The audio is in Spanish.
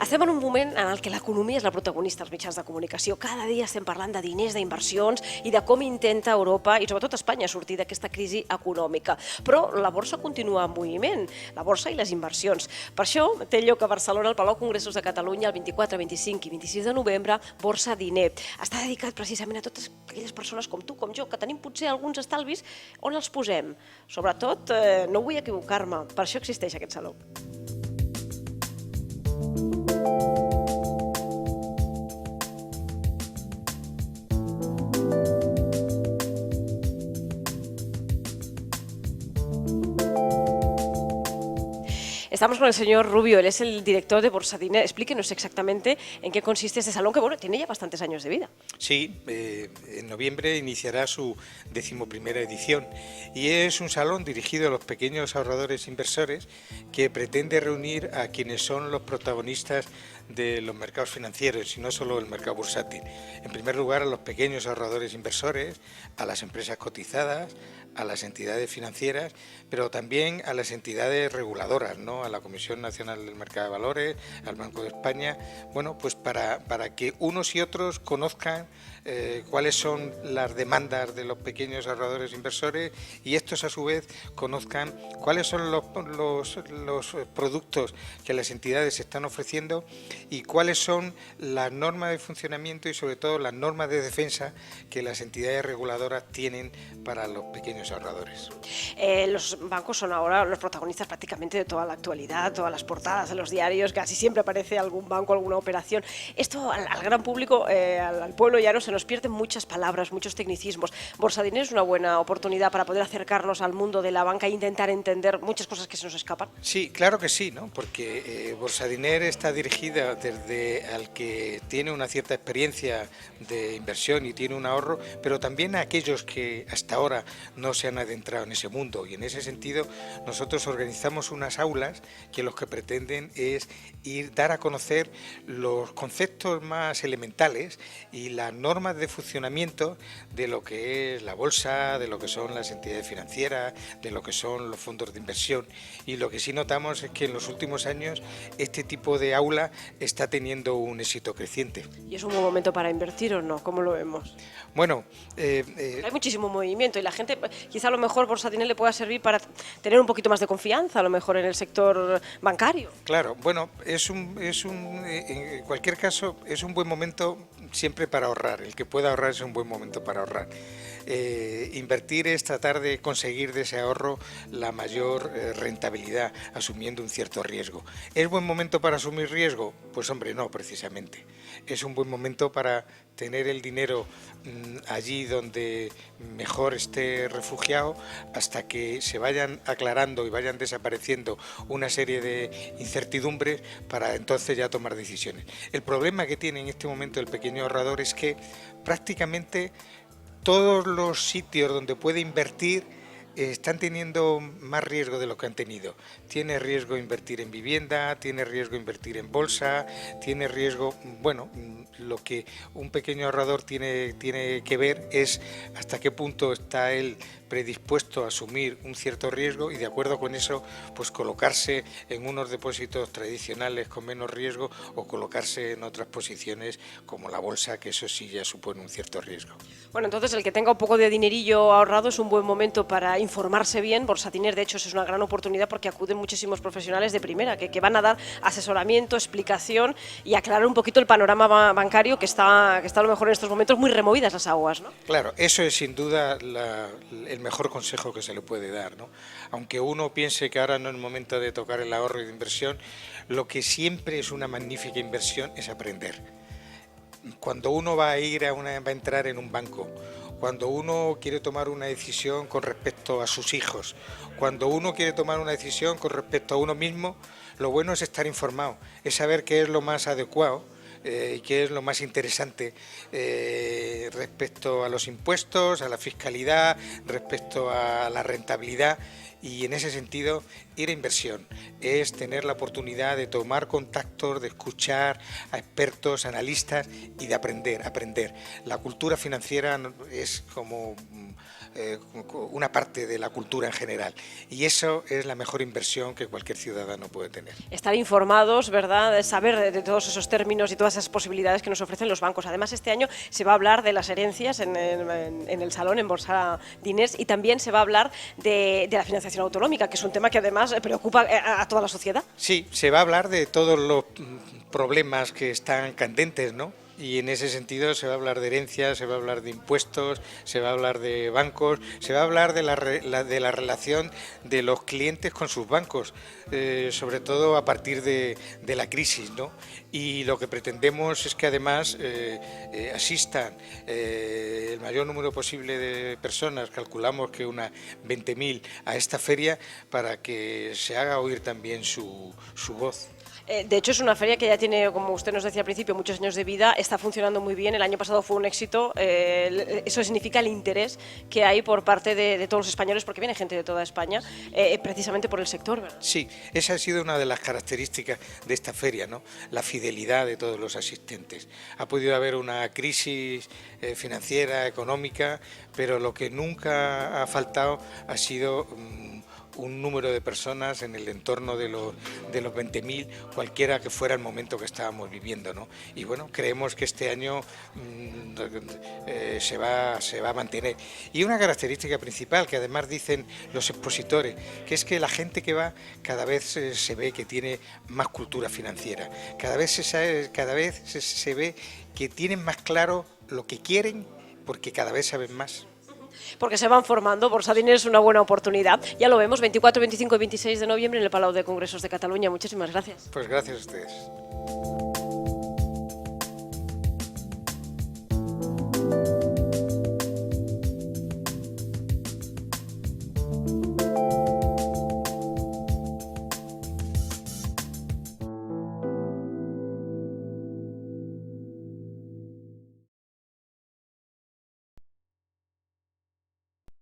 Estem en un moment en el que l'economia és la protagonista als mitjans de comunicació. Cada dia estem parlant de diners, d'inversions i de com intenta Europa i sobretot Espanya sortir d'aquesta crisi econòmica. Però la borsa continua en moviment, la borsa i les inversions. Per això té lloc a Barcelona, al Palau Congressos de Catalunya, el 24, 25 i 26 de novembre, Borsa Diner. Està dedicat precisament a totes aquelles persones com tu, com jo, que tenim potser alguns estalvis. On els posem? Sobretot, no vull equivocar-me, per això existeix aquest saló. Estamos con el señor Rubio, él es el director de Borsa Diner. Explíquenos exactamente en qué consiste este salón, que bueno, tiene ya bastantes años de vida. Sí, en noviembre iniciará su 11ª edición y es un salón dirigido a los pequeños ahorradores inversores que pretende reunir a quienes son los protagonistas de los mercados financieros y no solo el mercado bursátil. En primer lugar, a los pequeños ahorradores inversores, a las empresas cotizadas, a las entidades financieras, pero también a las entidades reguladoras, ¿no? A la Comisión Nacional del Mercado de Valores, al Banco de España, bueno, pues para que unos y otros conozcan cuáles son las demandas de los pequeños ahorradores inversores y estos a su vez conozcan cuáles son los productos que las entidades están ofreciendo y cuáles son las normas de funcionamiento y sobre todo las normas de defensa que las entidades reguladoras tienen para los pequeños ahorradores. Los bancos son ahora los protagonistas prácticamente de toda la actualidad, todas las portadas de los diarios, casi siempre aparece algún banco, alguna operación. Esto al gran público, al pueblo llano, se nos pierden muchas palabras, muchos tecnicismos. Borsa Diner es una buena oportunidad para poder acercarnos al mundo de la banca e intentar entender muchas cosas que se nos escapan. Sí, claro que sí, ¿no? Porque Borsa Diner está dirigida desde al que tiene una cierta experiencia de inversión y tiene un ahorro, pero también a aquellos que hasta ahora no se han adentrado en ese mundo, y en ese sentido nosotros organizamos unas aulas que lo que pretenden es dar a conocer los conceptos más elementales y las normas de funcionamiento de lo que es la bolsa, de lo que son las entidades financieras, de lo que son los fondos de inversión. Y lo que sí notamos es que en los últimos años este tipo de aula está teniendo un éxito creciente. ¿Y es un buen momento para invertir o no? ¿Cómo lo vemos? Bueno, hay muchísimo movimiento y la gente, quizá a lo mejor Borsa Diner le pueda servir para tener un poquito más de confianza, a lo mejor en el sector bancario. Claro, bueno, en cualquier caso es un buen momento siempre para ahorrar. El que pueda ahorrar es un buen momento para ahorrar. Invertir es tratar de conseguir de ese ahorro la mayor rentabilidad, asumiendo un cierto riesgo. ¿Es buen momento para asumir riesgo? Pues hombre, no, precisamente. Es un buen momento para tener el dinero allí donde mejor esté refugiado hasta que se vayan aclarando y vayan desapareciendo una serie de incertidumbres para entonces ya tomar decisiones. El problema que tiene en este momento el pequeño ahorrador es que prácticamente todos los sitios donde puede invertir están teniendo más riesgo de lo que han tenido. Tiene riesgo invertir en vivienda, tiene riesgo invertir en bolsa, tiene riesgo, bueno, lo que un pequeño ahorrador tiene que ver es hasta qué punto está él predispuesto a asumir un cierto riesgo y de acuerdo con eso pues colocarse en unos depósitos tradicionales con menos riesgo o colocarse en otras posiciones como la bolsa, que eso sí ya supone un cierto riesgo. Bueno, entonces el que tenga un poco de dinerillo ahorrado es un buen momento para informarse bien. Borsa Diner, de hecho, es una gran oportunidad porque acuden muchísimos profesionales de primera que van a dar asesoramiento, explicación y aclarar un poquito el panorama bancario que está a lo mejor en estos momentos muy removidas las aguas, ¿no? Claro, eso es sin duda el mejor consejo que se le puede dar, ¿no? Aunque uno piense que ahora no es el momento de tocar el ahorro y de inversión, lo que siempre es una magnífica inversión es aprender. Cuando uno va a entrar en un banco, cuando uno quiere tomar una decisión con respecto a sus hijos, cuando uno quiere tomar una decisión con respecto a uno mismo, lo bueno es estar informado, es saber qué es lo más adecuado y qué es lo más interesante respecto a los impuestos, a la fiscalidad, respecto a la rentabilidad. Y en ese sentido, ir a inversión es tener la oportunidad de tomar contactos, de escuchar a expertos, analistas y de aprender. La cultura financiera es como una parte de la cultura en general. Y eso es la mejor inversión que cualquier ciudadano puede tener. Estar informados, ¿verdad? Saber de todos esos términos y todas esas posibilidades que nos ofrecen los bancos. Además, este año se va a hablar de las herencias en el salón, en Bolsa Diners, y también se va a hablar de la financiación autonómica, que es un tema que además preocupa a toda la sociedad. Sí, se va a hablar de todos los problemas que están candentes, ¿no? Y en ese sentido se va a hablar de herencias, se va a hablar de impuestos, se va a hablar de bancos, se va a hablar de la relación de los clientes con sus bancos, sobre todo a partir de la crisis, ¿no? Y lo que pretendemos es que además asistan el mayor número posible de personas, calculamos que unas 20.000 a esta feria, para que se haga oír también su voz. De hecho, es una feria que ya tiene, como usted nos decía al principio, muchos años de vida, está funcionando muy bien, el año pasado fue un éxito, eso significa el interés que hay por parte de todos los españoles, porque viene gente de toda España, precisamente por el sector, ¿verdad? Sí, esa ha sido una de las características de esta feria, ¿no? La fidelidad de todos los asistentes. Ha podido haber una crisis financiera, económica, pero lo que nunca ha faltado ha sido un número de personas en el entorno de los 20.000, cualquiera que fuera el momento que estábamos viviendo, ¿no? Y bueno, creemos que este año se va a mantener. Y una característica principal que además dicen los expositores, que es que la gente que va cada vez se ve que tiene más cultura financiera, cada vez se ve que tienen más claro lo que quieren, porque cada vez saben más. Porque se van formando. Bolsa Diners es una buena oportunidad. Ya lo vemos, 24, 25 y 26 de noviembre en el Palau de Congresos de Cataluña. Muchísimas gracias. Pues gracias a ustedes.